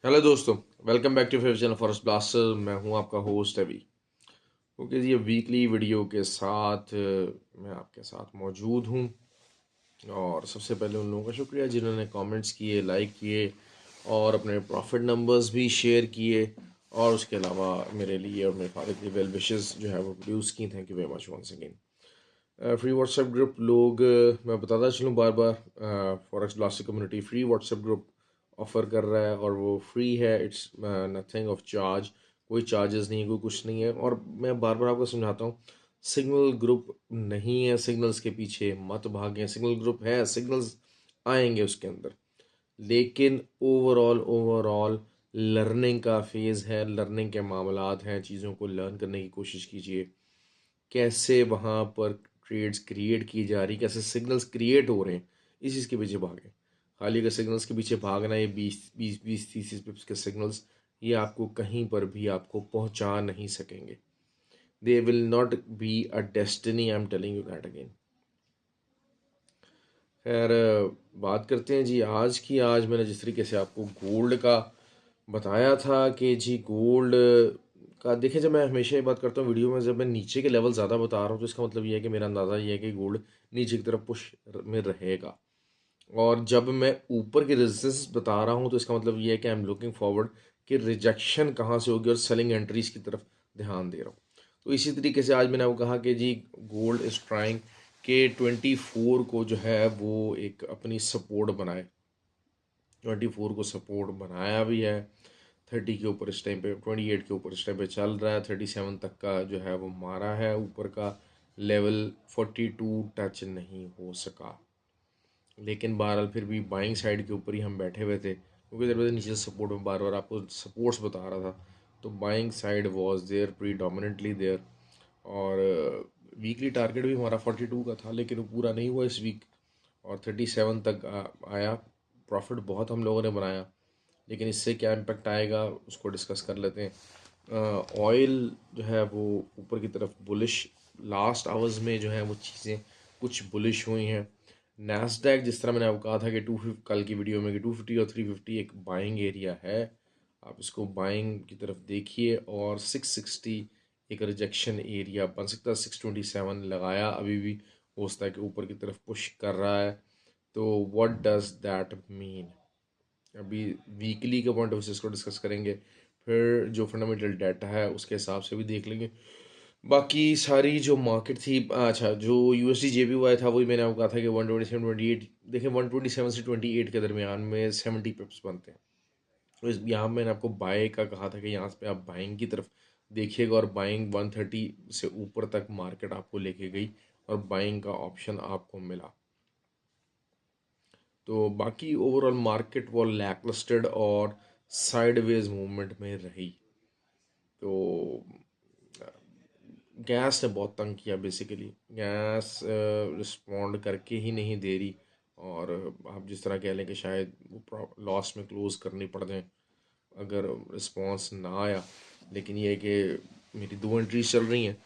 Hello दोस्तों, welcome back to favourite channel Forest Blaster. मैं हूं आपका होस्ट अभी। ओके जी, ये वीकली वीडियो के साथ मैं आपके साथ मौजूद हूं। और सबसे पहले उन लोगों का शुक्रिया जिन्होंने कमेंट्स किए, लाइक किए और अपने प्रॉफिट नंबर्स भी शेयर किए। और उसके अलावा मेरे लिए और मेरे फादर के लिए वेल विशेस जो है वो प्रोड्यूस की। Thank you very much once again. Free WhatsApp group लोग, मैं बताता चलूँ बार बार, forex blaster community free WhatsApp group offer कर रहा है और वो फ्री है। इट्स नथिंग ऑफ चार्ज, कोई चार्जेस नहीं है, कोई कुछ नहीं है। और मैं बार बार आपको समझाता हूँ, सिग्नल ग्रुप नहीं है, सिग्नल्स के पीछे मत भागें। सिग्नल ग्रुप है, सिग्नल्स आएंगे उसके अंदर, लेकिन ओवरऑल ओवरऑल लर्निंग का फेज़ है, लर्निंग के मामलात हैं। चीज़ों को लर्न करने की कोशिश कीजिए, कैसे वहाँ पर ट्रेड्स क्रिएट की जा रही, कैसे सिग्नल्स क्रिएट हो रहे हैं, इस चीज़ के पीछे भागें। खाली अगर सिग्नल्स के पीछे भागना, ये 20 पिप्स के सिग्नल्स, ये आपको कहीं पर भी आपको पहुंचा नहीं सकेंगे। They will not be a destiny, I am telling you that again. खैर, बात करते हैं जी आज की। आज मैंने जिस तरीके से आपको गोल्ड का बताया था कि जी गोल्ड का देखिए, जब मैं हमेशा ये बात करता हूँ वीडियो में, जब मैं नीचे के लेवल ज़्यादा बता रहा हूँ तो इसका मतलब ये है कि मेरा अंदाज़ा ये है कि गोल्ड नीचे की तरफ पुश में रहेगा। और जब मैं ऊपर की रेजिस्टेंस बता रहा हूँ तो इसका मतलब ये है कि आई एम लुकिंग फॉरवर्ड कि रिजेक्शन कहाँ से होगी, और सेलिंग एंट्रीज की तरफ ध्यान दे रहा हूँ। तो इसी तरीके से आज मैंने आपको कहा कि जी गोल्ड इज़ ट्राइंग के 24 को जो है वो एक अपनी सपोर्ट बनाए। 24 को सपोर्ट बनाया भी है। 30 के ऊपर इस टाइम पे, 28 के ऊपर इस टाइम पे चल रहा है। 37 तक का जो है वो मारा है ऊपर का लेवल। 42 टच नहीं हो सका, लेकिन बहरहाल फिर भी बाइंग साइड के ऊपर ही हम बैठे हुए थे, क्योंकि इधर उधर नीचे सपोर्ट में बार बार आपको सपोर्ट्स बता रहा था। तो buying side was there, predominantly there. और वीकली टारगेट भी हमारा 42 का था, लेकिन वो पूरा नहीं हुआ इस वीक। और 37 तक आया। प्रॉफिट बहुत हम लोगों ने बनाया, लेकिन इससे क्या इम्पेक्ट आएगा उसको डिस्कस कर लेते हैं। ऑयल जो है वो ऊपर की तरफ बुलिश, लास्ट आवर्स में जो है वो चीज़ें कुछ बुलिश हुई हैं। नैस्डैक, जिस तरह मैंने आपको कहा था कि 250 कल की वीडियो में, कि 250 और 350 एक बाइंग एरिया है। आप इसको बाइंग की तरफ देखिए। और 660 एक रिजेक्शन एरिया बन सकता है। 627 लगाया, अभी भी हो सकता है कि ऊपर की तरफ पुश कर रहा है। तो व्हाट डज दैट मीन, अभी वीकली के पॉइंट ऑफ व्यू से इसको डिस्कस करेंगे, फिर जो फंडामेंटल डाटा है उसके हिसाब से भी देख लेंगे। बाकी सारी जो मार्केट थी, अच्छा, जो यूएसडी जेपीवाई था वही मैंने आपको कहा था कि 127-28। देखिए, 127 से 28 के दरमियान में 70 पिप्स बनते हैं। तो यहाँ मैंने आपको बाय का कहा था कि यहाँ पे आप बाइंग की तरफ देखिएगा, और बाइंग 130 से ऊपर तक मार्केट आपको लेके गई और बाइंग का ऑप्शन आपको मिला। तो बाकी ओवरऑल मार्केट वो लैकलस्टेड और साइडवेज मूवमेंट में रही। तो गैस ने बहुत तंग किया बेसिकली। गैस रिस्पॉन्ड करके ही नहीं दे रही, और आप जिस तरह कह लें कि शायद वो लॉस में क्लोज करनी पड़ जाए अगर रिस्पॉन्स ना आया। लेकिन ये है कि मेरी 2 एंट्रीज चल रही हैं,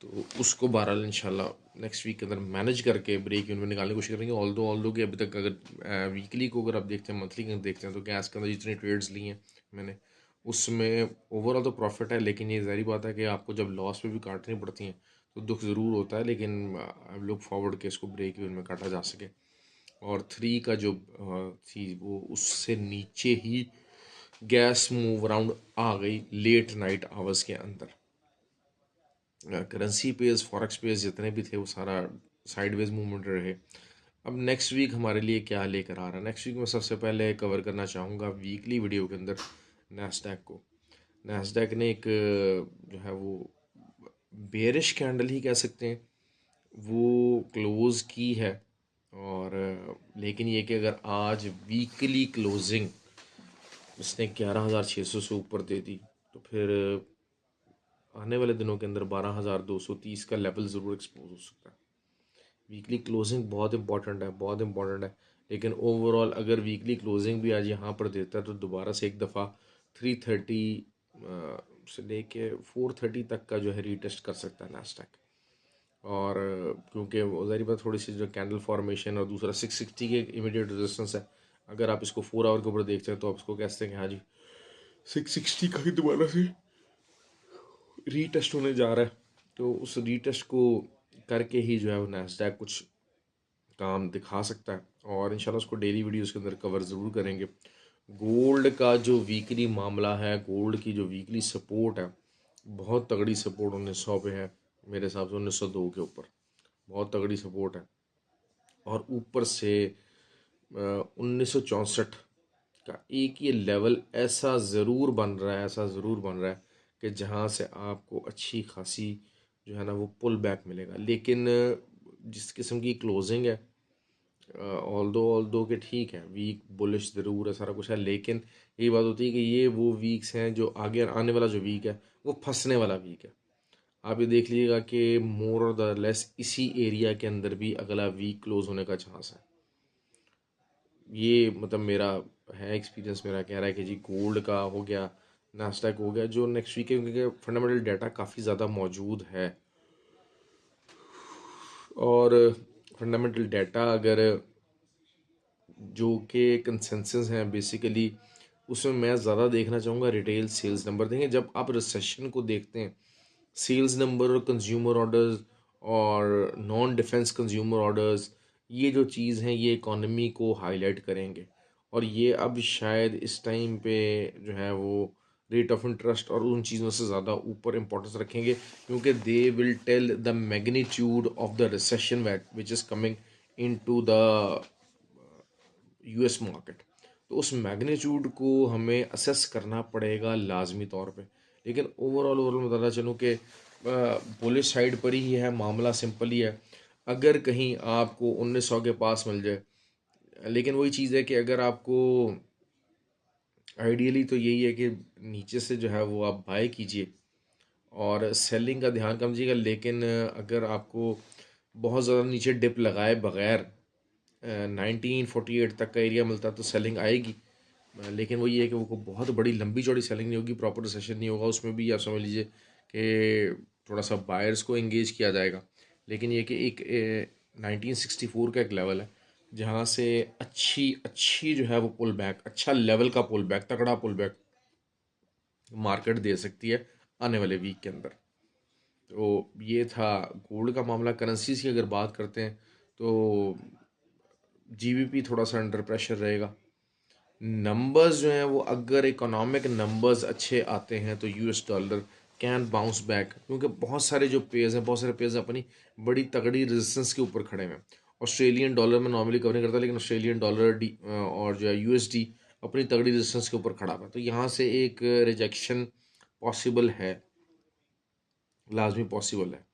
तो उसको बहरहाल इंशाल्लाह नेक्स्ट वीक के अंदर मैनेज करके ब्रेक इवन में निकालने की कोशिश करेंगे। ऑल दो कि अभी तक अगर वीकली को अगर आप देखते हैं, मंथली को देखते हैं, तो गैस के अंदर जितनी ट्रेड्स ली हैं मैंने, उसमें ओवरऑल तो प्रॉफिट है। लेकिन ये ज़ाहिर बात है कि आपको जब लॉस पे भी काटनी पड़ती हैं तो दुख ज़रूर होता है, लेकिन आई लुक फॉरवर्ड के इसको ब्रेक इवन में काटा जा सके। और 3 का जो थी वो उससे नीचे ही गैस मूव अराउंड आ गई लेट नाइट आवर्स के अंदर। करेंसी पेज, फॉरेक्स पेज जितने भी थे वो सारा साइडवेज मूवमेंट रहे। अब नेक्स्ट वीक हमारे लिए क्या लेकर आ रहा है, नेक्स्ट वीक में सबसे पहले कवर करना चाहूँगा वीकली वीडियो के अंदर नैस्डैक को। नैस्डैक ने एक जो है वो बेरिश कैंडल ही कह सकते हैं, वो क्लोज़ की है। और लेकिन ये कि अगर आज वीकली क्लोजिंग इसने 11,600 से ऊपर दे दी, तो फिर आने वाले दिनों के अंदर 12,230 का लेवल ज़रूर एक्सपोज हो सकता है। वीकली क्लोजिंग बहुत इंपॉर्टेंट है, बहुत इंपॉर्टेंट है। लेकिन ओवरऑल अगर वीकली क्लोजिंग भी आज यहाँ पर देता है तो दोबारा से एक दफ़ा 330 से लेके 430 तक का जो है रीटेस्ट कर सकता है नास्डैक। और क्योंकि वो ज़ाहिर बात, थोड़ी सी जो कैंडल फॉर्मेशन और दूसरा 660 के इमीडिएट रेजिस्टेंस है, अगर आप इसको 4 आवर के ऊपर देखते हैं तो आप इसको कहते हैं कि हाँ जी 660 का ही दोबारा से रीटेस्ट होने जा रहा है। तो उस रीटेस्ट को करके ही जो है वो नैस्डैक कुछ काम दिखा सकता है, और इंशाल्लाह उसको डेली वीडियोस के अंदर कवर ज़रूर करेंगे। गोल्ड का जो वीकली मामला है, गोल्ड की जो वीकली सपोर्ट है, बहुत तगड़ी सपोर्ट 1900 पे है, मेरे हिसाब से 1902 के ऊपर बहुत तगड़ी सपोर्ट है। और ऊपर से 1964 का एक ये लेवल ऐसा ज़रूर बन रहा है, ऐसा ज़रूर बन रहा है कि जहाँ से आपको अच्छी खासी जो है ना वो पुल बैक मिलेगा। लेकिन जिस किस्म की क्लोजिंग है, ऑल दो के ठीक है, वीक बुलिश ज़रूर है, सारा कुछ है, लेकिन यही बात होती है कि ये वो वीक्स हैं जो आगे आने वाला जो वीक है वो फंसने वाला वीक है। आप ये देख लीजिएगा कि मोर और द लेस इसी एरिया के अंदर भी अगला वीक क्लोज होने का चांस है। ये मतलब मेरा है एक्सपीरियंस, मेरा कह रहा है कि जी गोल्ड का हो गया, नास्डैक हो गया, जो नेक्स्ट वीक है, क्योंकि फंडामेंटल डाटा काफ़ी ज़्यादा मौजूद है। और फंडामेंटल डाटा अगर जो कि कंसेंसस हैं बेसिकली, उसमें मैं ज़्यादा देखना चाहूँगा रिटेल सेल्स नंबर। देखें, जब आप रिसेशन को देखते हैं, सेल्स नंबर और कंज्यूमर ऑर्डर्स और नॉन डिफेंस कंज्यूमर ऑर्डर्स, ये जो चीज़ हैं ये इकॉनमी को हाईलाइट करेंगे। और ये अब शायद इस टाइम पे जो है वो रेट ऑफ इंटरेस्ट और उन चीज़ों से ज़्यादा ऊपर इंपॉर्टेंस रखेंगे, क्योंकि they will tell the magnitude of the recession which is coming into the US market. तो उस मैग्नीट्यूड को हमें असेस करना पड़ेगा लाजमी तौर पे। लेकिन ओवरऑल मैं बताना चलूँ कि बुलिश साइड पर ही है, मामला सिंपल ही है। अगर कहीं आपको 1900 के पास मिल जाए, लेकिन वही चीज़ है कि अगर आपको आइडियली तो यही है कि नीचे से जो है वो आप बाय कीजिए और सेलिंग का ध्यान कम दीजिएगा। लेकिन अगर आपको बहुत ज़्यादा नीचे डिप लगाए बगैर 1948 तक का एरिया मिलता तो सेलिंग आएगी। लेकिन वो ये है कि वो बहुत बड़ी लंबी चौड़ी सेलिंग नहीं होगी, प्रॉपर रिसेशन नहीं होगा, उसमें भी आप समझ लीजिए कि थोड़ा सा बायर्स को एंगेज किया जाएगा। लेकिन ये कि एक 1964 का एक लेवल है जहाँ से अच्छी अच्छी जो है वो पुल बैक, अच्छा लेवल का पुल बैक, तगड़ा पुल बैक मार्केट दे सकती है आने वाले वीक के अंदर। तो ये था गोल्ड का मामला। करेंसीज की अगर बात करते हैं तो जीबीपी थोड़ा सा अंडर प्रेशर रहेगा। नंबर्स जो हैं वो अगर इकोनॉमिक नंबर्स अच्छे आते हैं तो US dollar can bounce back, क्योंकि बहुत सारे जो पेयर्स हैं, बहुत सारे पेयर्स अपनी बड़ी तगड़ी रेजिस्टेंस के ऊपर खड़े हैं। ऑस्ट्रेलियन डॉलर में नॉर्मली कवर नहीं करता, लेकिन ऑस्ट्रेलियन डॉलर डी और जो है यूएसडी अपनी तगड़ी रेजिस्टेंस के ऊपर खड़ा है। तो यहाँ से एक रिजेक्शन पॉसिबल है, लाजमी पॉसिबल है।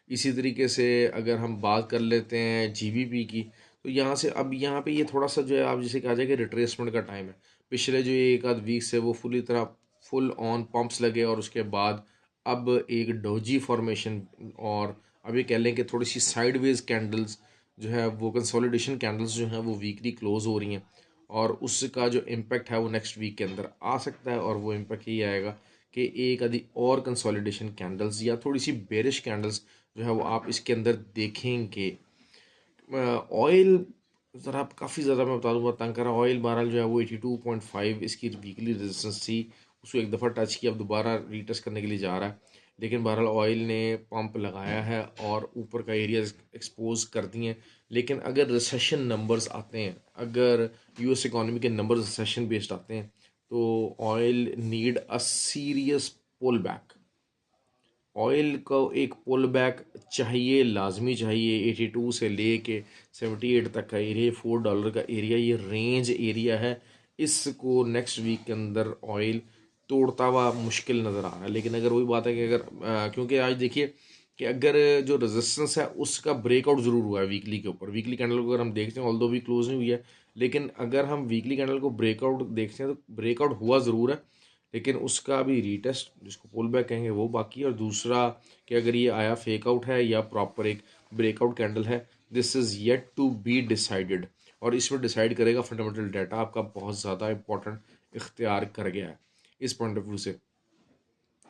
इसी तरीके से अगर हम बात कर लेते हैं जीबीपी की, तो यहाँ से अब यहाँ पे ये थोड़ा सा जो है आप जिसे कहा जाए कि रिट्रेसमेंट का टाइम है। पिछले जो एक आध वीक से वो फुली तरह फुल ऑन पंप्स लगे, और उसके बाद अब एक डोजी फॉर्मेशन, और अभी कह लें कि थोड़ी सी साइडवेज कैंडल्स जो है वो कंसोलिडेशन कैंडल्स जो हैं वो वीकली क्लोज हो रही हैं। और उसका जो इम्पेक्ट है वो नेक्स्ट वीक के अंदर आ सकता है, और वो इम्पेक्ट ये आएगा कि एक आधी और कंसोलिडेशन कैंडल्स या थोड़ी सी बेरिश कैंडल्स जो है वो आप इसके अंदर देखेंगे। ऑयल ज़रा काफ़ी ज़्यादा मैं बता दूंगा तंग करा। ऑयल बहरहाल जो है वो 82.5 इसकी वीकली रेजिस्टेंस थी, उसको एक दफ़ा टच किया, अब दोबारा रीटेस्ट करने के लिए जा रहा है। लेकिन बहरहाल ऑयल ने पंप लगाया है और ऊपर का एरिया एक्सपोज कर दिए हैं। लेकिन अगर रिसेशन नंबर्स आते हैं, अगर यूएस इकॉनमी के नंबर्स रिसेशन बेस्ड आते हैं, तो oil need a serious pull back. Oil को एक पुल बैक चाहिए, लाजमी चाहिए। 82 से ले के 78 तक का एरिया, $4 का एरिया, ये रेंज एरिया है। इसको नेक्स्ट वीक के अंदर ऑयल तोड़ता हुआ मुश्किल नज़र आ रहा है। लेकिन अगर वही बात है कि अगर क्योंकि आज देखिए कि अगर जो रेजिस्टेंस है उसका ब्रेकआउट ज़रूर हुआ है वीकली के ऊपर। वीकली कैंडल को अगर हम देखते हैं, ऑल्दो भी क्लोज नहीं हुई है, लेकिन अगर हम वीकली कैंडल को ब्रेकआउट देखते हैं तो ब्रेकआउट हुआ ज़रूर है, लेकिन उसका अभी रीटेस्ट जिसको पुल बैक कहेंगे वो बाकी है। और दूसरा कि अगर ये आया फेक आउट है या प्रॉपर एक ब्रेकआउट कैंडल है, this is yet to be decided. और इसमें डिसाइड करेगा फंडामेंटल डाटा, आपका बहुत ज़्यादा इंपॉर्टेंट इख्तियार कर गया है इस पॉइंट ऑफ व्यू से।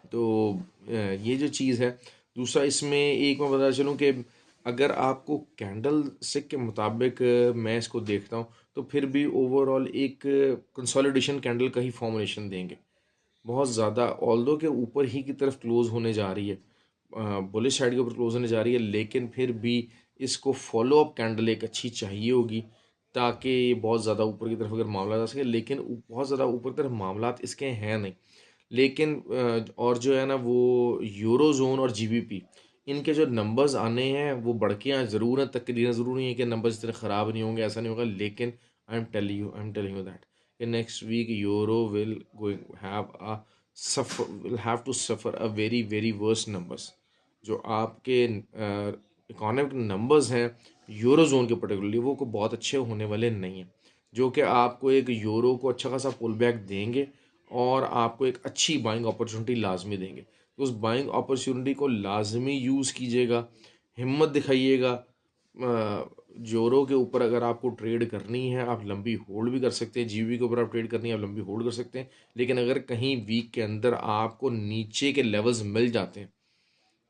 तो ये जो चीज़ है। दूसरा इसमें एक मैं बता चलूँ कि अगर आपको कैंडल स्टिक के मुताबिक मैं इसको देखता हूँ, तो फिर भी ओवरऑल एक कंसोलिडेशन कैंडल का ही फॉर्मेशन देंगे। बहुत ज़्यादा ऑल्दो के ऊपर ही की तरफ क्लोज़ होने जा रही है, बुलिश साइड के ऊपर क्लोज़ होने जा रही है, लेकिन फिर भी इसको फॉलो अप कैंडल एक अच्छी चाहिए होगी ताकि ये बहुत ज़्यादा ऊपर की तरफ अगर मामला जा सके, लेकिन बहुत ज़्यादा ऊपर की तरफ मामला इसके हैं नहीं। लेकिन और जो है ना वो यूरो जोन और जीबीपी, इनके जो नंबर्स आने हैं वो बढ़ के यहाँ ज़रूर हैं, तकरीरन ज़रूर नहीं है कि नंबर्स इतने ख़राब नहीं होंगे, ऐसा नहीं होगा, लेकिन I am telling you that कि next week euro will going have to suffer a very very worst numbers. जो आपके इकोनॉमिक नंबर्स हैं यूरो जोन के पर्टिकुलरली, वो को बहुत अच्छे होने वाले नहीं हैं, जो कि आपको एक यूरो को अच्छा खासा पुल बैक देंगे और आपको एक अच्छी बाइंग अपॉर्चुनिटी लाजमी देंगे। तो उस बाइंग अपॉर्चुनिटी को लाजमी यूज़ कीजिएगा, हिम्मत दिखाइएगा। जोरो के ऊपर अगर आपको ट्रेड करनी है आप लंबी होल्ड भी कर सकते हैं, जीबी के ऊपर आप ट्रेड करनी है आप लंबी होल्ड कर सकते हैं, लेकिन अगर कहीं वीक के अंदर आपको नीचे के लेवल्स मिल जाते हैं,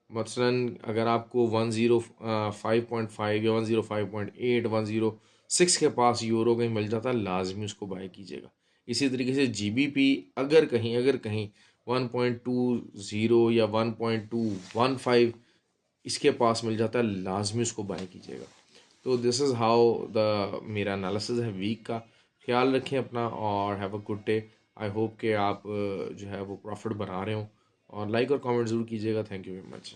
मसलन अगर आपको 105.5 या 105.8 106 के पास यूरो कहीं मिल जाता है, लाजमी उसको बाय कीजिएगा। इसी तरीके से जीबीपी अगर कहीं 1.20 या 1.215 इसके पास मिल जाता है, लाजमी उसको बाय कीजिएगा। तो दिस इज़ हाउ द मेरा एनालिसिस है वीक का। ख्याल रखें अपना और have a good day. I hope कि आप जो है वो प्रॉफिट बना रहे हो, और लाइक और कमेंट ज़रूर कीजिएगा। Thank you very much.